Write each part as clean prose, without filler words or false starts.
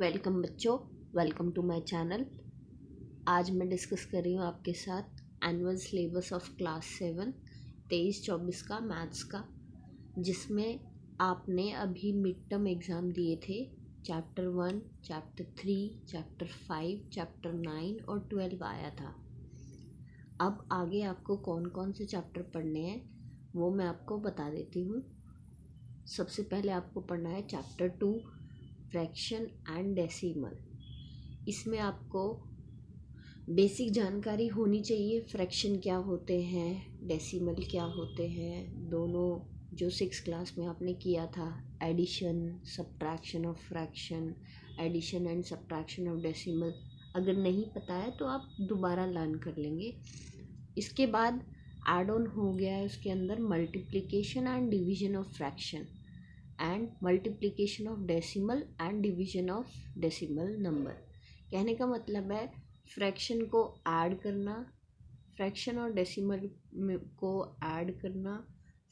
Welcome बच्चों, welcome to my channel. आज मैं डिस्कस कर रही हूँ आपके साथ एनुअल सिलेबस ऑफ क्लास 7 23-24 का मैथ्स का, जिसमें आपने अभी मिड टर्म एग्ज़ाम दिए थे। चैप्टर 1, चैप्टर 3, चैप्टर 5, चैप्टर 9 और 12 आया था। अब आगे आपको कौन कौन से चैप्टर पढ़ने हैं वो मैं आपको बता देती हूँ। सबसे पहले आपको पढ़ना है चैप्टर 2, फ्रैक्शन एंड डेसिमल। इसमें आपको बेसिक जानकारी होनी चाहिए, फ्रैक्शन क्या होते हैं, डेसिमल क्या होते हैं, दोनों जो 6 क्लास में आपने किया था, addition subtraction of fraction, addition and subtraction of decimal. अगर नहीं पता है तो आप दोबारा लर्न कर लेंगे। इसके बाद एड ऑन हो गया है उसके अंदर multiplication and division of fraction and multiplication of decimal and division of decimal number. कहने का मतलब है फ्रैक्शन को ऐड करना, फ्रैक्शन और डेसिमल को ऐड करना,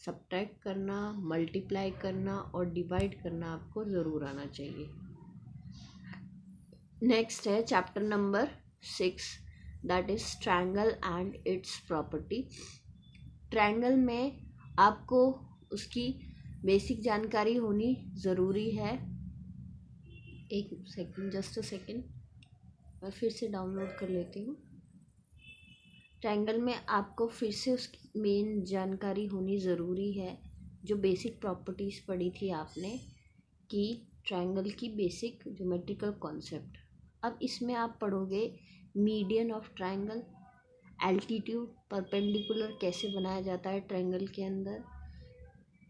सब्ट्रैक्ट करना, मल्टीप्लाई करना और डिवाइड करना आपको ज़रूर आना चाहिए। नेक्स्ट है chapter number 6, that is triangle and it's property. Triangle में आपको उसकी बेसिक जानकारी होनी ज़रूरी है। एक सेकंड, जस्ट अ सेकंड, मैं फिर से डाउनलोड कर लेती हूँ। ट्रायंगल में आपको फिर से उसकी मेन जानकारी होनी ज़रूरी है, जो बेसिक प्रॉपर्टीज़ पढ़ी थी आपने कि ट्रायंगल की बेसिक ज्योमेट्रिकल कॉन्सेप्ट। अब इसमें आप पढ़ोगे median of triangle, altitude, perpendicular कैसे बनाया जाता है ट्रायंगल के अंदर,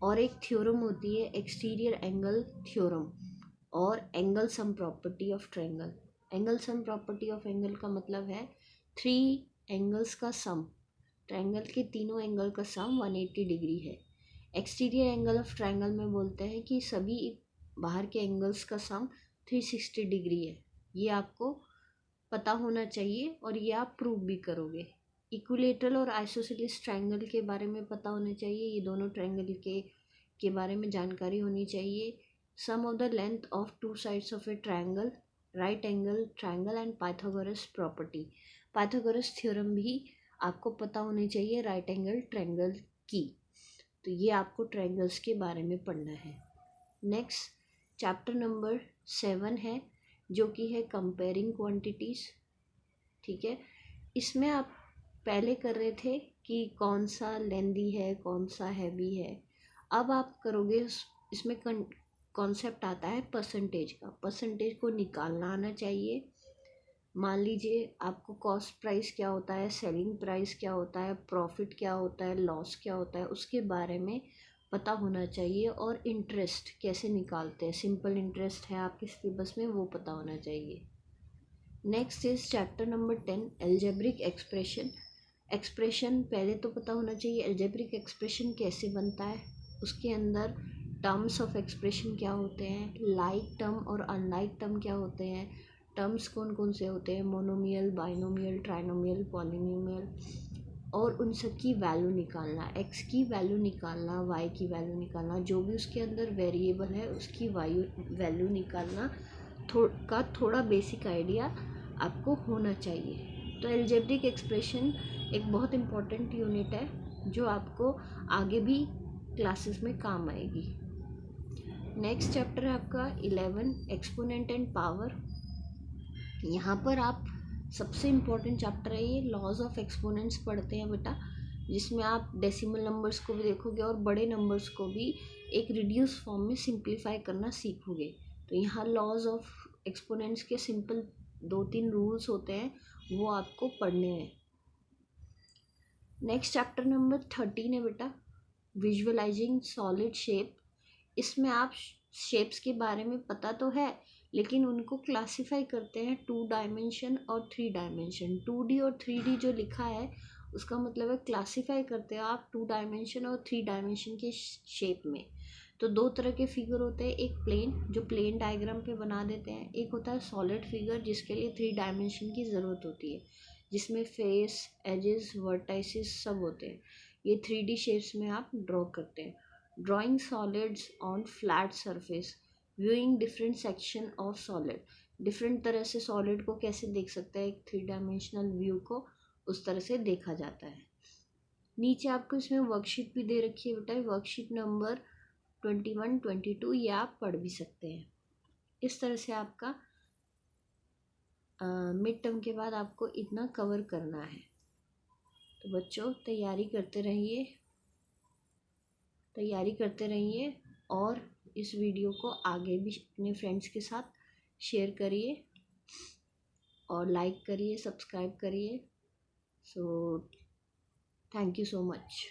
और एक थ्योरम होती है एक्सटीरियर एंगल थ्योरम, और angle sum property of triangle. Angle sum property of angle का मतलब है 3 एंगल्स का सम, ट्रायंगल के तीनों एंगल का सम 180 डिग्री है। एक्सटीरियर एंगल ऑफ ट्रायंगल में बोलते हैं कि सभी बाहर के एंगल्स का सम 360 डिग्री है। ये आपको पता होना चाहिए और ये आप प्रूव भी करोगे। इक्विलेटरल और आइसोसेलेस ट्रायंगल के बारे में पता होना चाहिए, ये दोनों ट्रायंगल के बारे में जानकारी होनी चाहिए। Sum of the length of 2 sides of a triangle, right angle triangle and Pythagoras property. Pythagoras theorem भी आपको पता होनी चाहिए राइट एंगल ट्रायंगल की। तो ये आपको ट्रायंगल्स के बारे में पढ़ना है। नेक्स्ट चैप्टर नंबर 7 है, जो कि है कंपेयरिंग क्वांटिटीज़। ठीक है, इसमें आप पहले कर रहे थे कि कौन सा लेंदी है, कौन सा हैवी है। अब आप करोगे, इसमें कॉन्सेप्ट आता है परसेंटेज का। परसेंटेज को निकालना आना चाहिए। मान लीजिए आपको कॉस्ट प्राइस क्या होता है, सेलिंग प्राइस क्या होता है, प्रॉफिट क्या होता है, लॉस क्या होता है, उसके बारे में पता होना चाहिए। और इंटरेस्ट कैसे निकालते हैं, सिंपल इंटरेस्ट है आपके सिलेबस में, वो पता होना चाहिए। Next is chapter number 10, algebraic expression. Expression पहले तो पता होना चाहिए एल्जेब्रिक एक्सप्रेशन कैसे बनता है, उसके अंदर टर्म्स ऑफ एक्सप्रेशन क्या होते हैं, लाइक टर्म और अनलाइक टर्म क्या होते हैं, टर्म्स कौन कौन से होते हैं, मोनोमियल, बाइनोमियल, ट्राइनोमियल, पॉलिनोमियल, और उन सब की वैल्यू निकालना, एक्स की वैल्यू निकालना, वाई की वैल्यू निकालना, जो भी उसके अंदर वेरिएबल है उसकी वैल्यू निकालना का थोड़ा बेसिक आइडिया आपको होना चाहिए। तो एल्जेब्रिक एक्सप्रेशन एक बहुत इम्पॉर्टेंट यूनिट है जो आपको आगे भी क्लासेस में काम आएगी। नेक्स्ट चैप्टर है आपका 11, एक्सपोनेंट एंड पावर। यहाँ पर आप सबसे इम्पोर्टेंट चैप्टर है ये, लॉज ऑफ एक्सपोनेंट्स पढ़ते हैं बेटा, जिसमें आप डेसिमल नंबर्स को भी देखोगे और बड़े नंबर्स को भी एक रिड्यूस फॉर्म में सिंप्लीफाई करना सीखोगे। तो यहाँ लॉज ऑफ एक्सपोनेंट्स के सिंपल 2-3 रूल्स होते हैं, वो आपको पढ़ने हैं। नेक्स्ट चैप्टर नंबर 13 है बेटा, विजुअलाइजिंग सॉलिड शेप। इसमें आप शेप्स के बारे में पता तो है, लेकिन उनको क्लासिफाई करते हैं 2 डायमेंशन और 3 डायमेंशन। 2D और 3D जो लिखा है उसका मतलब है क्लासिफाई करते हैं आप 2 डायमेंशन और 3 डायमेंशन के शेप में। तो 2 तरह के फिगर होते हैं, एक प्लेन जो प्लेन डायग्राम पे बना देते हैं, एक होता है सॉलिड फिगर जिसके लिए 3 डायमेंशन की ज़रूरत होती है, जिसमें फेस, एजेस, वर्टाइसेस सब होते हैं। ये 3D शेप्स में आप ड्रॉ करते हैं। Drawing solids on flat surface, viewing different section of solid। Different तरह से सॉलिड को कैसे देख सकते हैं, एक 3 डायमेंशनल व्यू को उस तरह से देखा जाता है। नीचे आपको इसमें वर्कशीट भी दे रखी है बेटा, वर्कशीट नंबर 21, 22 ये आप पढ़ भी सकते हैं। इस तरह से आपका मिड टर्म के बाद आपको इतना कवर करना है। तो बच्चों तैयारी करते रहिए और इस वीडियो को आगे भी अपने फ्रेंड्स के साथ शेयर करिए और लाइक करिए, सब्सक्राइब करिए। So thank you so much.